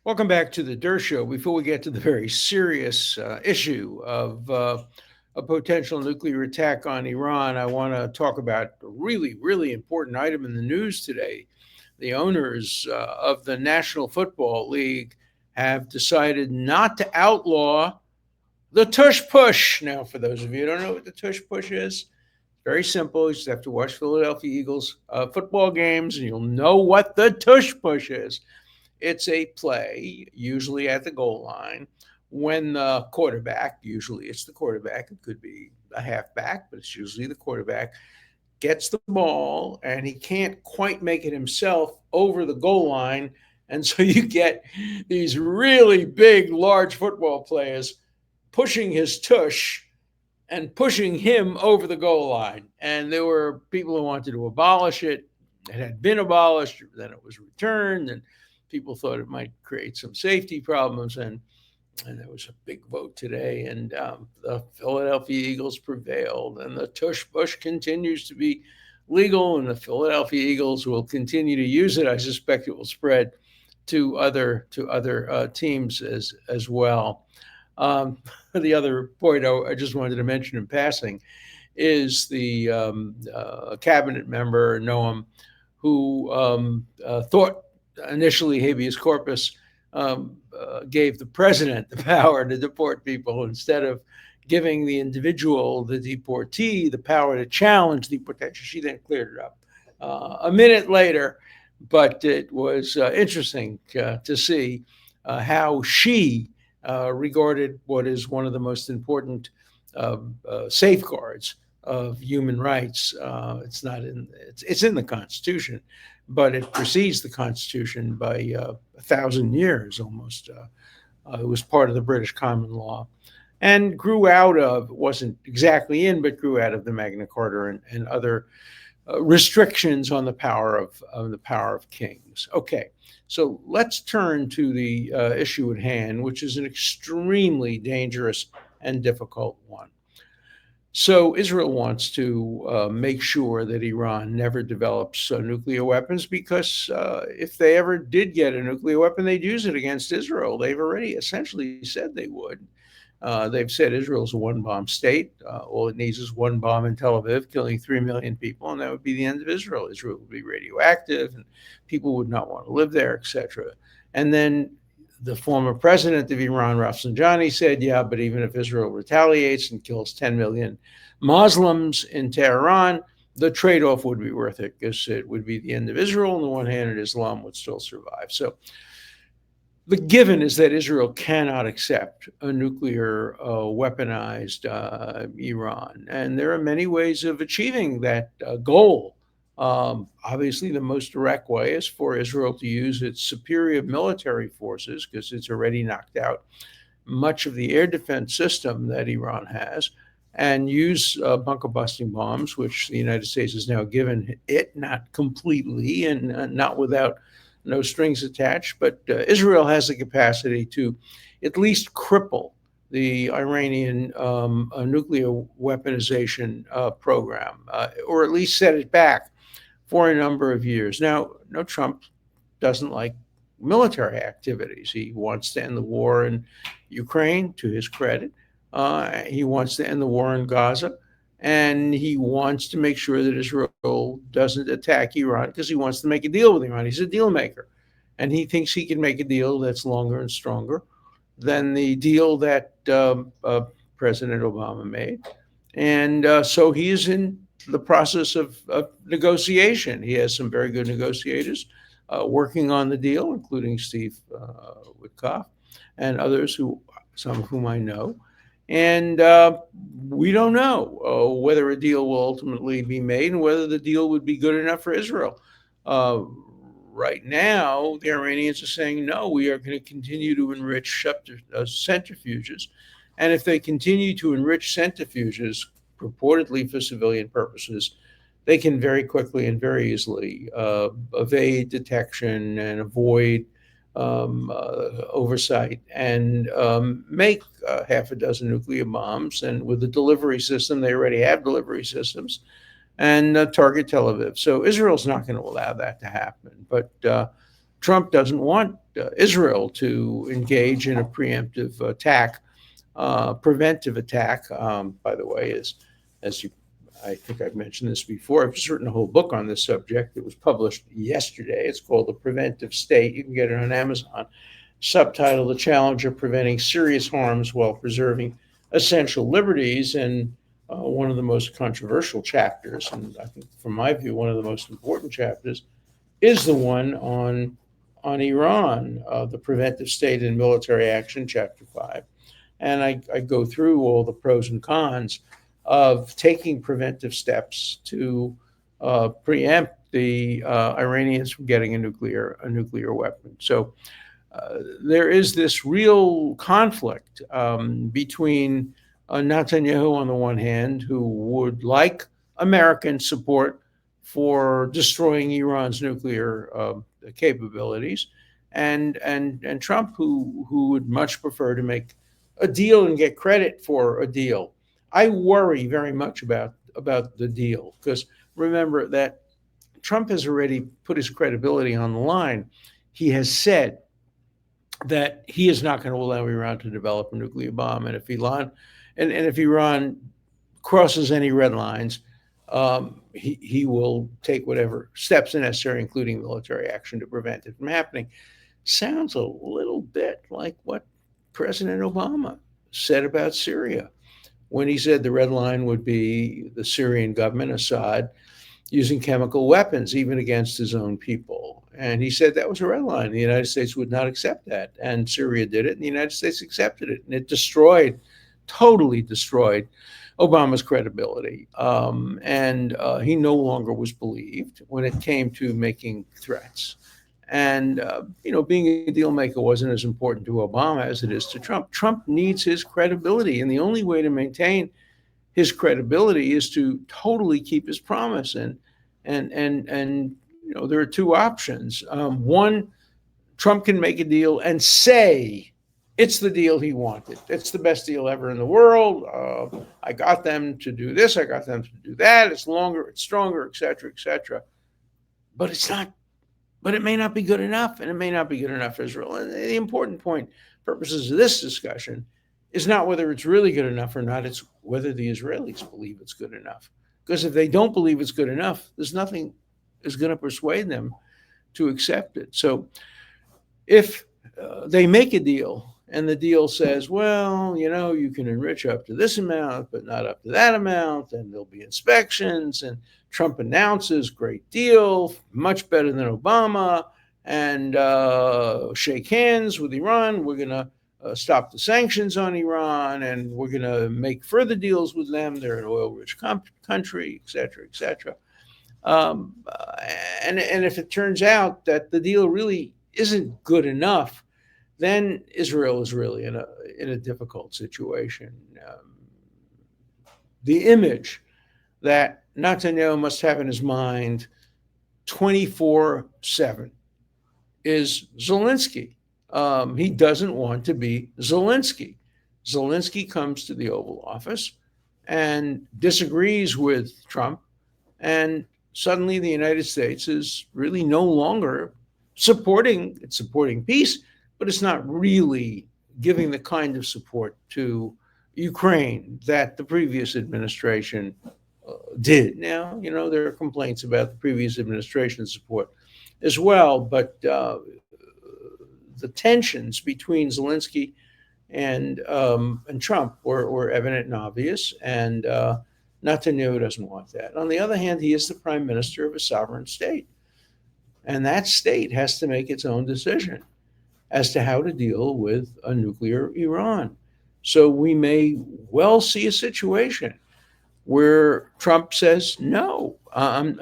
Welcome back to the Dershow. Before we get to the very serious issue of a potential nuclear attack on Iran, I want to talk about a really, really important item in the news today. The owners of the National Football League have decided not to outlaw the tush push. Now, for those of you who don't know what the tush push is, very simple. You just have to watch Philadelphia Eagles football games and you'll know what the tush push is. It's a play, usually at the goal line, when the quarterback, usually it's the quarterback, it could be a halfback, but it's usually the quarterback, gets the ball and he can't quite make it himself over the goal line. And so you get these really big, large football players pushing his tush and pushing him over the goal line. And there were people who wanted to abolish it. It had been abolished, then it was returned, and people thought it might create some safety problems. And there was a big vote today, and the Philadelphia Eagles prevailed, and the tush push continues to be legal, and the Philadelphia Eagles will continue to use it. I suspect it will spread to other teams as well. The other point I just wanted to mention in passing is the cabinet member Noam, who thought initially habeas corpus gave the president the power to deport people instead of giving the individual, the deportee, the power to challenge deportation. She then cleared it up a minute later, but it was interesting to see how she regarded what is one of the most important safeguards of human rights. It's in the Constitution, but it precedes the Constitution by 1,000 years almost. It was part of the British common law and grew out of, wasn't exactly in, but grew out of the Magna Carta and other restrictions on the power of kings. Okay, so let's turn to the issue at hand, which is an extremely dangerous and difficult one. So Israel wants to make sure that Iran never develops nuclear weapons because if they ever did get a nuclear weapon, they'd use it against Israel. They've already essentially said they would. They've said Israel's a one-bomb state. All it needs is one bomb in Tel Aviv, killing 3 million people, and that would be the end of Israel. Israel would be radioactive, and people would not want to live there, etc. And then the former president of Iran, Rafsanjani, said, yeah, but even if Israel retaliates and kills 10 million Muslims in Tehran, the trade-off would be worth it because it would be the end of Israel on the one hand, and Islam would still survive. So the given is that Israel cannot accept a nuclear weaponized Iran. And there are many ways of achieving that goal. Obviously, the most direct way is for Israel to use its superior military forces because it's already knocked out much of the air defense system that Iran has and use bunker busting bombs, which the United States has now given it, not completely and not without no strings attached, but Israel has the capacity to at least cripple the Iranian nuclear weaponization program, or at least set it back for a number of years. Now, no, Trump doesn't like military activities. He wants to end the war in Ukraine, to his credit. He wants to end the war in Gaza. And he wants to make sure that Israel doesn't attack Iran because he wants to make a deal with Iran. He's a deal maker. And he thinks he can make a deal that's longer and stronger than the deal that President Obama made. And so he is in the process of negotiation. He has some very good negotiators working on the deal, including Steve Witkoff and others, some of whom I know. And we don't know whether a deal will ultimately be made and whether the deal would be good enough for Israel. Right now, the Iranians are saying, no, we are going to continue to enrich centrifuges. And if they continue to enrich centrifuges, purportedly for civilian purposes, they can very quickly and very easily evade detection and avoid oversight and make half a dozen nuclear bombs. And with the delivery system, they already have delivery systems, and target Tel Aviv. So Israel's not going to allow that to happen. But Trump doesn't want Israel to engage in a preemptive attack, preventive attack. By the way, as you, I think I've mentioned this before. I've just written a whole book on this subject. It was published yesterday. It's called The Preventive State. You can get it on Amazon. Subtitle: The Challenge of Preventing Serious Harms While Preserving Essential Liberties. And one of the most controversial chapters, and I think, from my view, one of the most important chapters, is the one on Iran, the preventive state and military action, Chapter 5. And I go through all the pros and cons of taking preventive steps to preempt the Iranians from getting a nuclear weapon. So there is this real conflict between Netanyahu on the one hand, who would like American support for destroying Iran's nuclear capabilities, and Trump, who would much prefer to make a deal and get credit for a deal. I worry very much about the deal, because remember that Trump has already put his credibility on the line. He has said that he is not going to allow Iran to develop a nuclear bomb, and if Iran crosses any red lines, he will take whatever steps necessary, including military action, to prevent it from happening. Sounds a little bit like what President Obama said about Syria, when he said the red line would be the Syrian government, Assad, using chemical weapons, even against his own people. And he said that was a red line. The United States would not accept that. And Syria did it, and the United States accepted it. And it totally destroyed Obama's credibility. And he no longer was believed when it came to making threats. And, being a deal maker wasn't as important to Obama as it is to Trump. Trump needs his credibility. And the only way to maintain his credibility is to totally keep his promise. And there are two options. One, Trump can make a deal and say it's the deal he wanted. It's the best deal ever in the world. I got them to do this. I got them to do that. It's longer. It's stronger, et cetera, et cetera. But it's not. But it may not be good enough, and it may not be good enough for Israel. And the important point, purposes of this discussion, is not whether it's really good enough or not. It's whether the Israelis believe it's good enough. Because if they don't believe it's good enough, there's nothing is going to persuade them to accept it. So if they make a deal and the deal says, well, you can enrich up to this amount, but not up to that amount, and there'll be inspections, and Trump announces great deal, much better than Obama, and shake hands with Iran. We're going to stop the sanctions on Iran, and we're going to make further deals with them. They're an oil-rich country, et cetera, et cetera. And if it turns out that the deal really isn't good enough, then Israel is really in a difficult situation. The image that Netanyahu must have in his mind 24/7 is Zelensky. He doesn't want to be Zelensky. Zelensky comes to the Oval Office and disagrees with Trump, and suddenly the United States is really no longer supporting peace, but it's not really giving the kind of support to Ukraine that the previous administration did. Now, there are complaints about the previous administration's support as well, but the tensions between Zelensky and Trump were evident and obvious, and Netanyahu doesn't want that. On the other hand, he is the prime minister of a sovereign state, and that state has to make its own decision as to how to deal with a nuclear Iran. So we may well see a situation where Trump says, no, I'm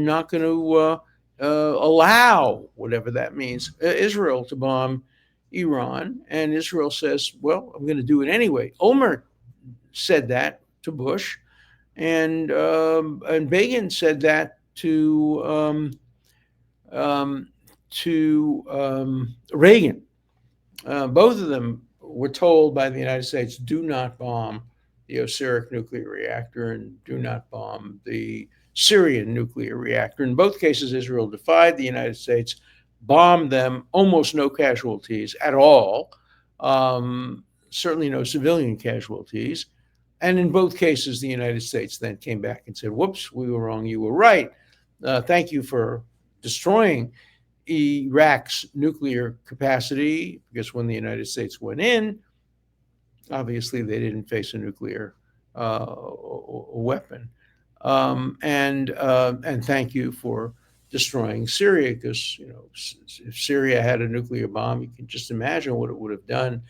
not going to allow, whatever that means, Israel to bomb Iran. And Israel says, well, I'm going to do it anyway. Olmert said that to Bush, and Begin said that to Reagan. Both of them were told by the United States, do not bomb the Osiris nuclear reactor and do not bomb the Syrian nuclear reactor. In both cases, Israel defied the United States, bombed them, almost no casualties at all, certainly no civilian casualties. And in both cases, the United States then came back and said, whoops, we were wrong, you were right. Thank you for destroying Iraq's nuclear capacity, because when the United States went in, obviously they didn't face a nuclear weapon. And thank you for destroying Syria, because if Syria had a nuclear bomb, you can just imagine what it would have done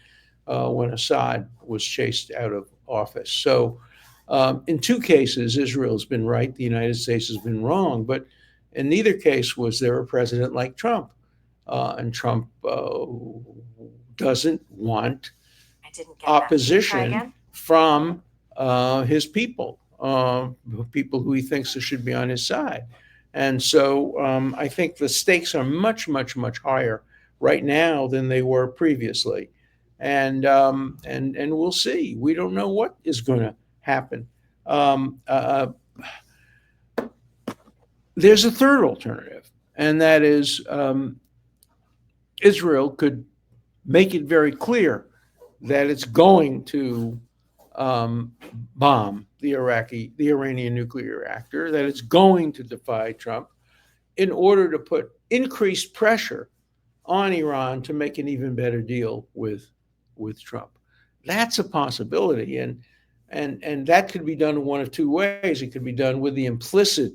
when Assad was chased out of office. So, in two cases, Israel's been right, the United States has been wrong, but in neither case was there a president like Trump. And Trump doesn't want opposition from his people, people who he thinks should be on his side. And so I think the stakes are much, much, much higher right now than they were previously. And we'll see. We don't know what is going to happen. There's a third alternative, and that is Israel could make it very clear that it's going to bomb the Iranian nuclear reactor, that it's going to defy Trump in order to put increased pressure on Iran to make an even better deal with Trump. That's a possibility, and that could be done in one of two ways. It could be done with the implicit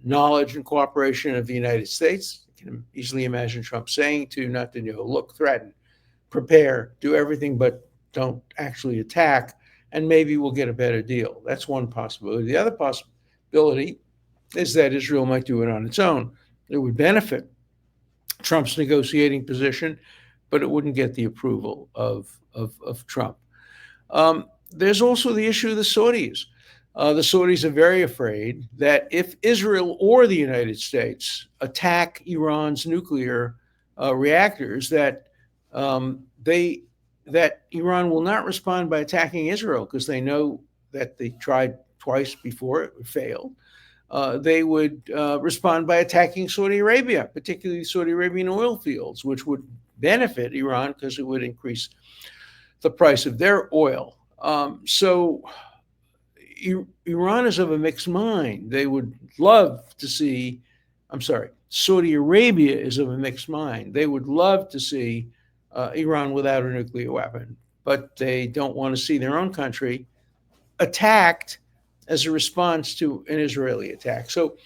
knowledge and cooperation of the United States. You can easily imagine Trump saying to Netanyahu, look, threaten, prepare, do everything but don't actually attack, and maybe we'll get a better deal. That's one possibility. The other possibility is that Israel might do it on its own. It would benefit Trump's negotiating position, but it wouldn't get the approval of Trump. There's also the issue of the Saudis. The Saudis are very afraid that if Israel or the United States attack Iran's nuclear reactors, that Iran will not respond by attacking Israel, because they know that they tried twice before, it failed. They would respond by attacking Saudi Arabia, particularly Saudi Arabian oil fields, which would benefit Iran because it would increase the price of their oil. So Iran is of a mixed mind. They would love to see, Saudi Arabia is of a mixed mind. They would love to see Iran without a nuclear weapon, but they don't want to see their own country attacked as a response to an Israeli attack. So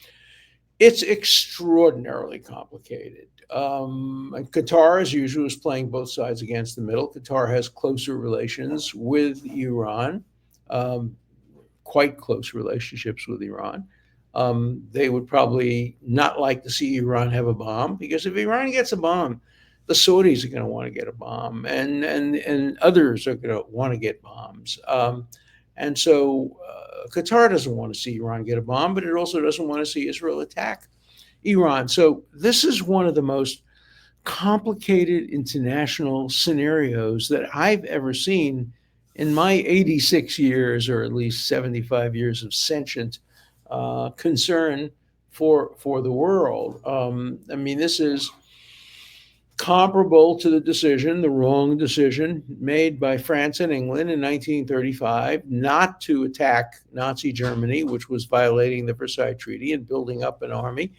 it's extraordinarily complicated. Qatar, as usual, is playing both sides against the middle. Qatar has closer relations with Iran, quite close relationships with Iran. They would probably not like to see Iran have a bomb, because if Iran gets a bomb, the Saudis are going to want to get a bomb, and others are going to want to get bombs. And so Qatar doesn't want to see Iran get a bomb, but it also doesn't want to see Israel attack Iran. So this is one of the most complicated international scenarios that I've ever seen in my 86 years, or at least 75 years of sentient concern for the world. This is comparable to the wrong decision made by France and England in 1935 not to attack Nazi Germany, which was violating the Versailles Treaty and building up an army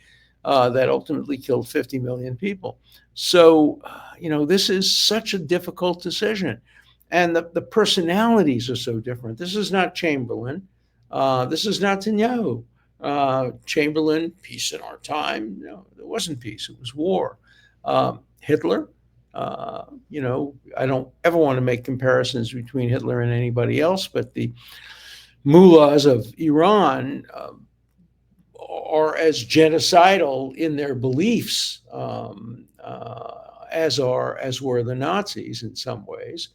that ultimately killed 50 million people. So, this is such a difficult decision. And the personalities are so different. This is not Chamberlain. This is not Netanyahu. Chamberlain, peace in our time. No, there wasn't peace. It was war. Hitler, I don't ever want to make comparisons between Hitler and anybody else, but the mullahs of Iran are as genocidal in their beliefs as were the Nazis in some ways.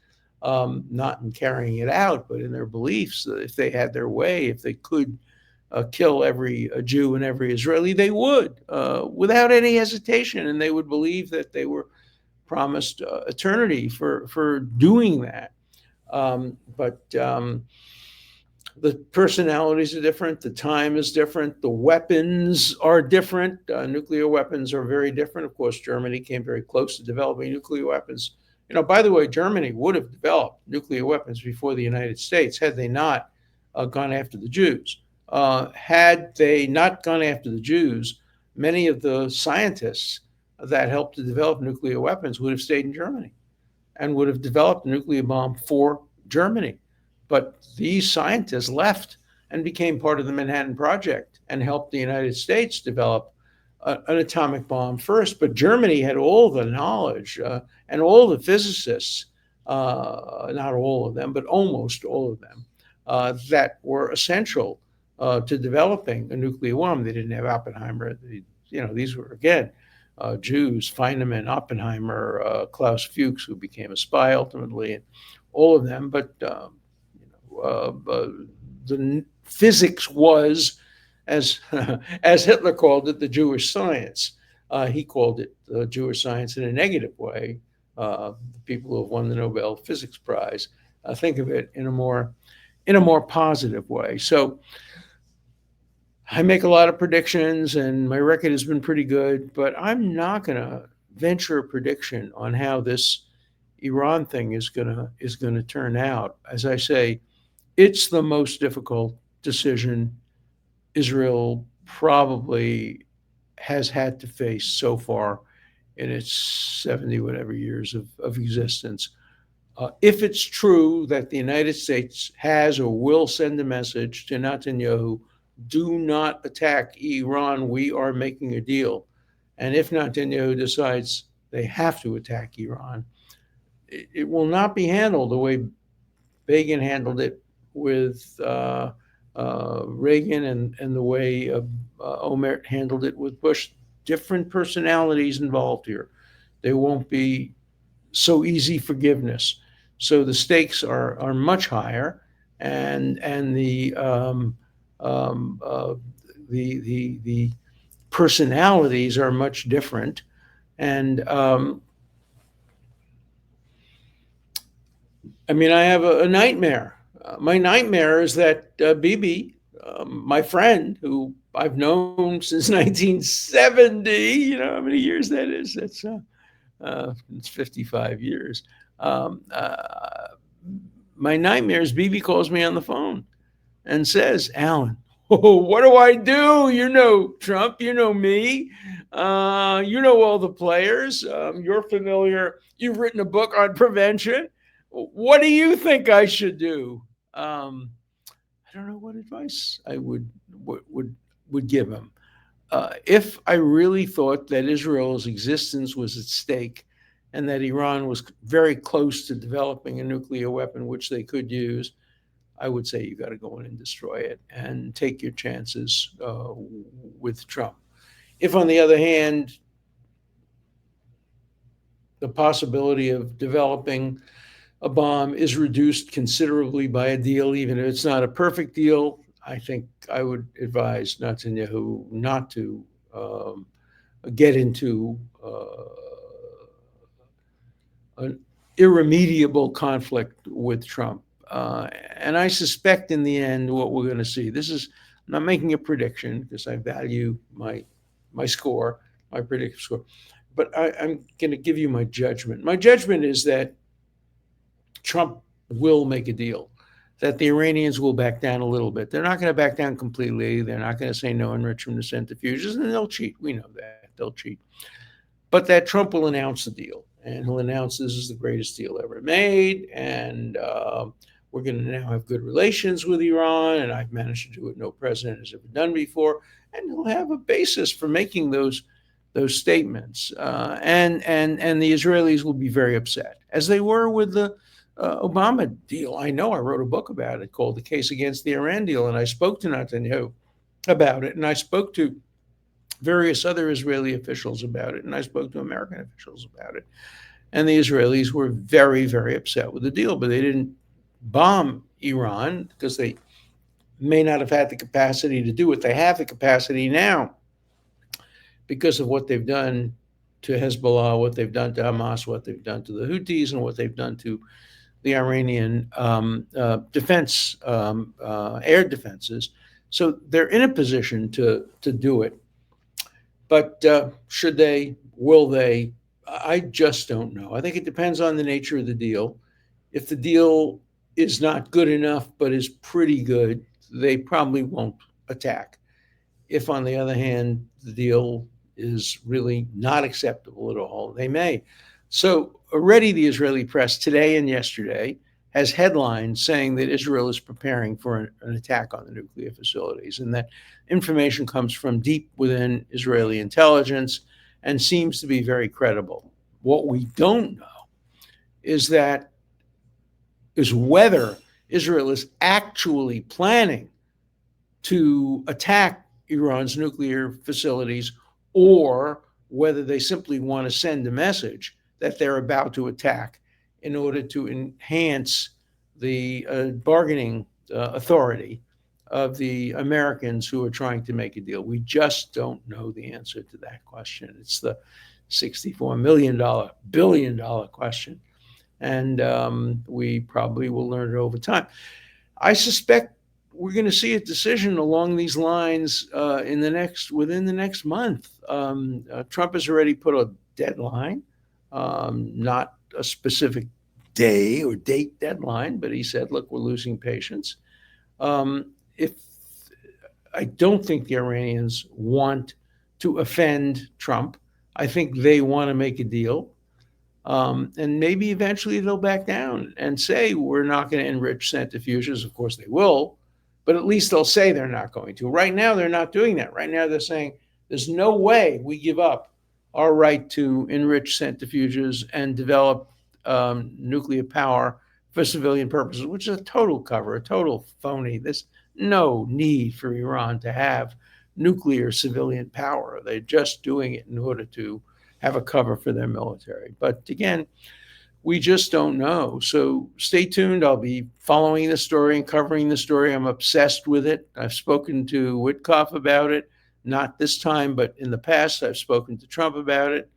Not in carrying it out, but in their beliefs. That if they had their way, if they could kill every Jew and every Israeli, they would, without any hesitation, and they would believe that they were promised eternity for doing that. But The personalities are different. The time is different. The weapons are different. Nuclear weapons are very different. Of course, Germany came very close to developing nuclear weapons. By the way, Germany would have developed nuclear weapons before the United States had they not gone after the Jews. Had they not gone after the Jews, many of the scientists that helped to develop nuclear weapons would have stayed in Germany and would have developed a nuclear bomb for Germany. But these scientists left and became part of the Manhattan Project and helped the United States develop an atomic bomb first. But Germany had all the knowledge and all the physicists, not all of them, but almost all of them, that were essential to developing a nuclear bomb. They didn't have Oppenheimer. These were, again, Jews, Feynman, Oppenheimer, Klaus Fuchs, who became a spy ultimately, and all of them. But the physics was, as as Hitler called it, the Jewish science. He called it Jewish science in a negative way. The people who have won the Nobel Physics Prize think of it in a more positive way. So I make a lot of predictions, and my record has been pretty good, but I'm not going to venture a prediction on how this Iran thing is going to turn out. As I say, it's the most difficult decision Israel probably has had to face so far in its 70 whatever years of existence. If it's true that the United States has or will send a message to Netanyahu, do not attack Iran, we are making a deal. And if Netanyahu decides they have to attack Iran, it will not be handled the way Begin handled it with Reagan and the way Omer handled it with Bush. Different personalities involved here. There won't be so easy forgiveness. So the stakes are much higher, and the personalities are much different. And I have a nightmare. My nightmare is that Bibi, my friend, who I've known since 1970, how many years that is? That's it's 55 years. My nightmare is Bibi calls me on the phone and says, Alan, what do I do? You know Trump, you know me, you know all the players, you're familiar, you've written a book on prevention. What do you think I should do? I don't know what advice I would give him. If I really thought that Israel's existence was at stake and that Iran was very close to developing a nuclear weapon, which they could use, I would say you got to go in and destroy it and take your chances with Trump. If, on the other hand, the possibility of developing a bomb is reduced considerably by a deal, even if it's not a perfect deal, I think I would advise Netanyahu not to get into an irremediable conflict with Trump. And I suspect in the end what we're going to see, I'm not making a prediction because I value my score, my predictive score, but I'm going to give you my judgment. My judgment is that Trump will make a deal, that the Iranians will back down a little bit. They're not going to back down completely. They're not going to say no enrichment of centrifuges, and they'll cheat. We know that. They'll cheat. But that Trump will announce the deal, and he'll announce this is the greatest deal ever made, and we're going to now have good relations with Iran, and I've managed to do what no president has ever done before, and he'll have a basis for making those statements. And the Israelis will be very upset, as they were with the Obama deal. I know I wrote a book about it called The Case Against the Iran Deal, and I spoke to Netanyahu about it, and I spoke to various other Israeli officials about it, and I spoke to American officials about it. And the Israelis were very, very upset with the deal, but they didn't bomb Iran because they may not have had the capacity to do it. They have the capacity now because of what they've done to Hezbollah, what they've done to Hamas, what they've done to the Houthis, and what they've done to the Iranian defense, air defenses. So they're in a position to do it. But should they? Will they? I just don't know. I think it depends on the nature of the deal. If the deal is not good enough but is pretty good, they probably won't attack. If, on the other hand, the deal is really not acceptable at all, they may. So, already the Israeli press today and yesterday has headlines saying that Israel is preparing for an attack on the nuclear facilities, and that information comes from deep within Israeli intelligence and seems to be very credible. What we don't know is that is whether Israel is actually planning to attack Iran's nuclear facilities, or whether they simply want to send a message that they're about to attack in order to enhance the bargaining authority of the Americans who are trying to make a deal. We just don't know the answer to that question. It's the $64 billion question. And we probably will learn it over time. I suspect we're going to see a decision along these lines within the next month. Trump has already put a deadline, not a specific day or date deadline, but he said, "Look, we're losing patience." If I don't think the Iranians want to offend Trump, I think they want to make a deal. And maybe eventually they'll back down and say, we're not going to enrich centrifuges. Of course they will, but at least they'll say they're not going to. Right now, they're not doing that. Right now, they're saying there's no way we give up our right to enrich centrifuges and develop nuclear power for civilian purposes, which is a total cover, a total phony. There's no need for Iran to have nuclear civilian power. They're just doing it in order to have a cover for their military. But again, we just don't know. So stay tuned. I'll be following the story and covering the story. I'm obsessed with it. I've spoken to Witkoff about it, not this time, but in the past. I've spoken to Trump about it.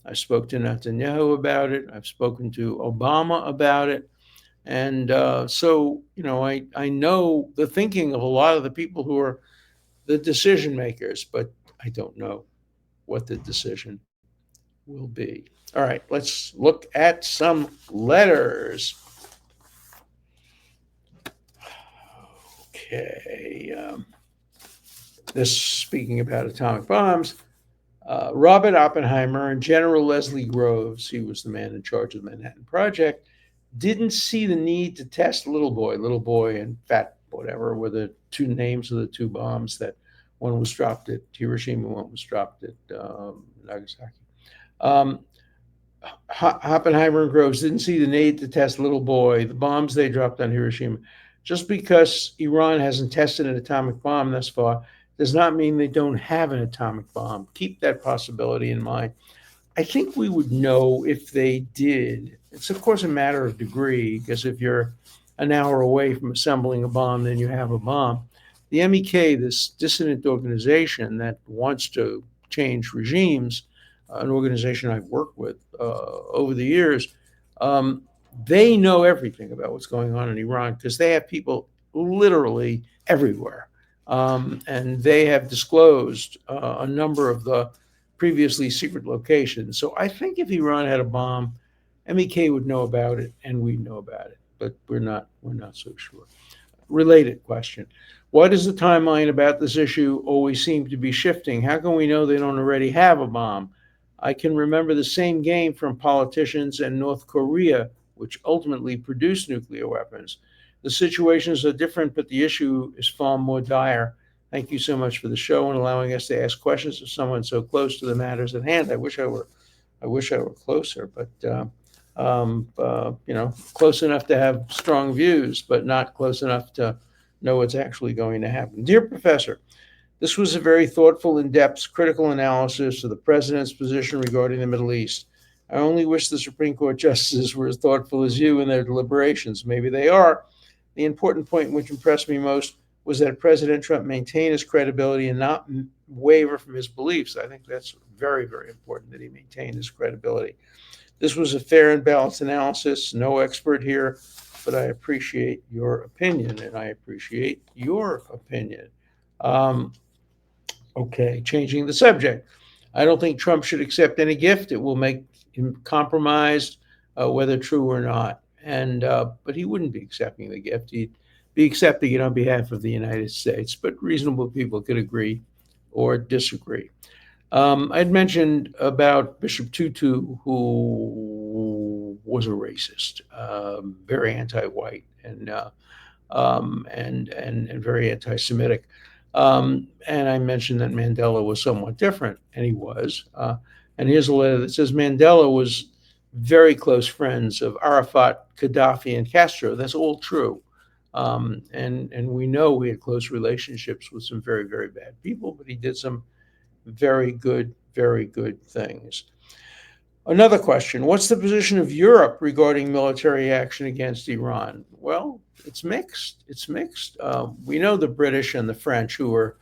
I spoke to Netanyahu about it. I've spoken to Obama about it. And so, I know the thinking of a lot of the people who are the decision makers, but I don't know what the decision will be. All right, let's look at some letters. Okay. This, speaking about atomic bombs, Robert Oppenheimer and General Leslie Groves, he was the man in charge of the Manhattan Project, didn't see the need to test Little Boy and Fat whatever were the two names of the two bombs that one was dropped at Hiroshima, one was dropped at Nagasaki. Oppenheimer and Groves didn't see the need to test Little Boy, the bombs they dropped on Hiroshima. Just because Iran hasn't tested an atomic bomb thus far does not mean they don't have an atomic bomb. Keep that possibility in mind. I think we would know if they did. It's, of course, a matter of degree, because if you're an hour away from assembling a bomb, then you have a bomb. The MEK, this dissident organization that wants to change regimes, an organization I've worked with over the years, they know everything about what's going on in Iran because they have people literally everywhere. And they have disclosed a number of the previously secret locations. So I think if Iran had a bomb, MEK would know about it and we'd know about it, but we're not so sure. Related question. Why does the timeline about this issue always seem to be shifting? How can we know they don't already have a bomb? I can remember the same game from politicians and North Korea, which ultimately produced nuclear weapons. The situations are different, but the issue is far more dire. Thank you so much for the show and allowing us to ask questions of someone so close to the matters at hand. I wish I were closer, but close enough to have strong views, but not close enough to know what's actually going to happen. Dear Professor, this was a very thoughtful, in-depth, critical analysis of the president's position regarding the Middle East. I only wish the Supreme Court justices were as thoughtful as you in their deliberations. Maybe they are. The important point which impressed me most was that President Trump maintain his credibility and not waver from his beliefs. I think that's very, very important that he maintain his credibility. This was a fair and balanced analysis. No expert here, but I appreciate your opinion, and I appreciate your opinion. Um, okay, changing the subject. I don't think Trump should accept any gift. It will make him compromised, whether true or not. And but he wouldn't be accepting the gift. He'd be accepting it on behalf of the United States. But reasonable people could agree or disagree. I'd mentioned about Bishop Tutu, who was a racist, very anti-white, and very anti-Semitic. And I mentioned that Mandela was somewhat different, and he was. And here's a letter that says Mandela was very close friends of Arafat, Gaddafi, and Castro. That's all true. And we know he had close relationships with some very, very bad people, but he did some very good things. Another question: what's the position of Europe regarding military action against Iran? Well, it's mixed. It's mixed. We know the British and the French, who are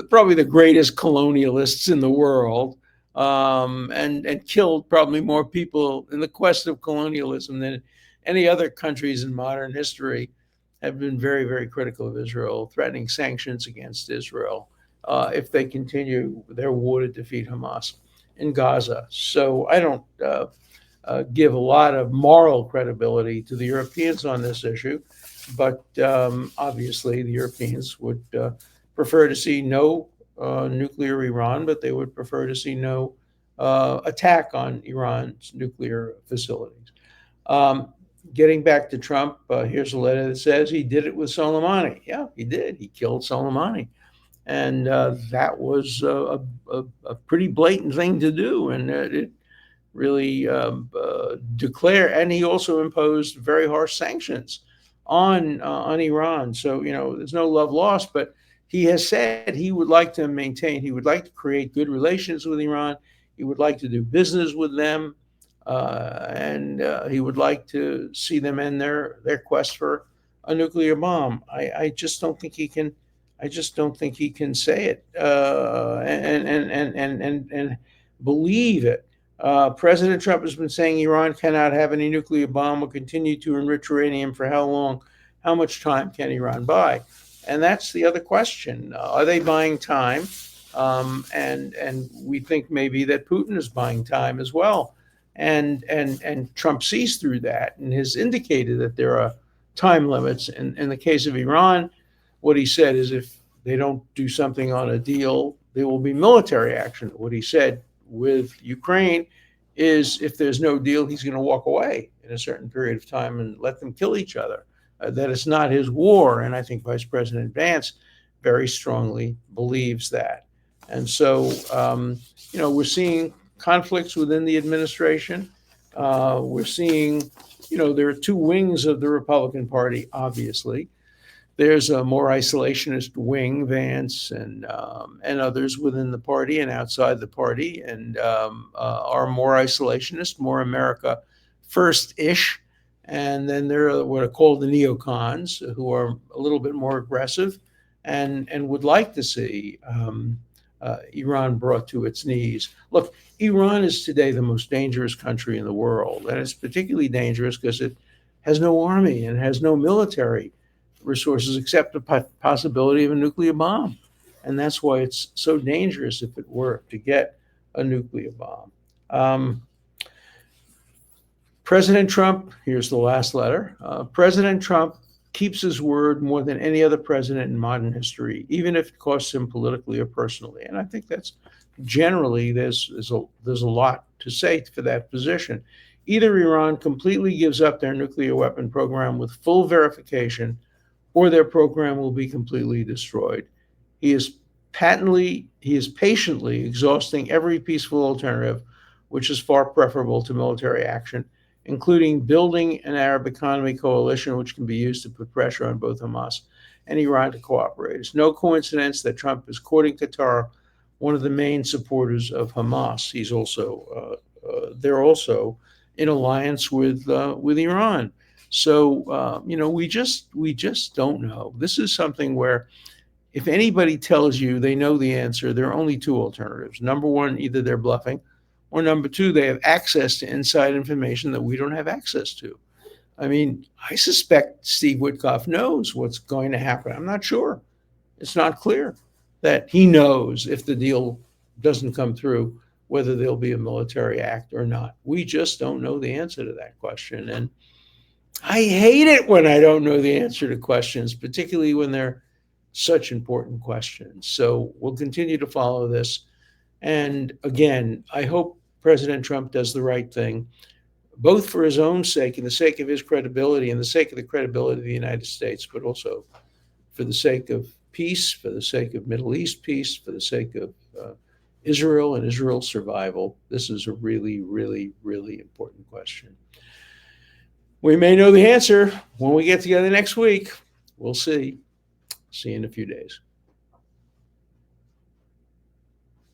probably the greatest colonialists in the world, and killed probably more people in the quest of colonialism than any other countries in modern history, have been very critical of Israel, threatening sanctions against Israel if they continue their war to defeat Hamas in Gaza. So I don't give a lot of moral credibility to the Europeans on this issue, but obviously the Europeans would prefer to see no nuclear Iran, but they would prefer to see no attack on Iran's nuclear facilities. Getting back to Trump, here's a letter that says he did it with Soleimani. Yeah, he did. He killed Soleimani. And that was a pretty blatant thing to do. And it really declared, and he also imposed very harsh sanctions on Iran. So, there's no love lost, but he has said he would like to create good relations with Iran. He would like to do business with them. And he would like to see them end their quest for a nuclear bomb. I just don't think he can. I just don't think he can say it and believe it. President Trump has been saying Iran cannot have any nuclear bomb, will continue to enrich uranium for how long? How much time can Iran buy? And that's the other question. Are they buying time? And we think maybe that Putin is buying time as well. And Trump sees through that and has indicated that there are time limits. In the case of Iran, what he said is if they don't do something on a deal, there will be military action. What he said with Ukraine is if there's no deal, he's going to walk away in a certain period of time and let them kill each other. That it's not his war. And I think Vice President Vance very strongly believes that. And so, we're seeing conflicts within the administration. We're seeing, there are two wings of the Republican Party, obviously. There's a more isolationist wing, Vance and others within the party and outside the party, and are more isolationist, more America first-ish. And then there are what are called the neocons, who are a little bit more aggressive and would like to see Iran brought to its knees. Look, Iran is today the most dangerous country in the world, and it's particularly dangerous because it has no army and has no military resources except the possibility of a nuclear bomb. And that's why it's so dangerous if it were to get a nuclear bomb. President Trump, here's the last letter. President Trump keeps his word more than any other president in modern history, even if it costs him politically or personally. And I think that's generally, there's a lot to say for that position. Either Iran completely gives up their nuclear weapon program with full verification, or their program will be completely destroyed. He is patiently exhausting every peaceful alternative, which is far preferable to military action, including building an Arab economy coalition, which can be used to put pressure on both Hamas and Iran to cooperate. It's no coincidence that Trump is courting Qatar, one of the main supporters of Hamas. He's also they're also in alliance with Iran. So we just don't know. This is something where if anybody tells you they know the answer, there are only two alternatives. Number one, either they're bluffing, or number two, they have access to inside information that we don't have access to. I mean, I suspect Steve Witkoff knows what's going to happen. I'm not sure. It's not clear that he knows if the deal doesn't come through, whether there'll be a military act or not. We just don't know the answer to that question. And I hate it when I don't know the answer to questions, particularly when they're such important questions. So we'll continue to follow this. And again, I hope President Trump does the right thing, both for his own sake and the sake of his credibility and the sake of the credibility of the United States, but also for the sake of peace, for the sake of Middle East peace, for the sake of Israel and Israel's survival. This is a really, really, really important question. We may know the answer when we get together next week. We'll see. See you in a few days.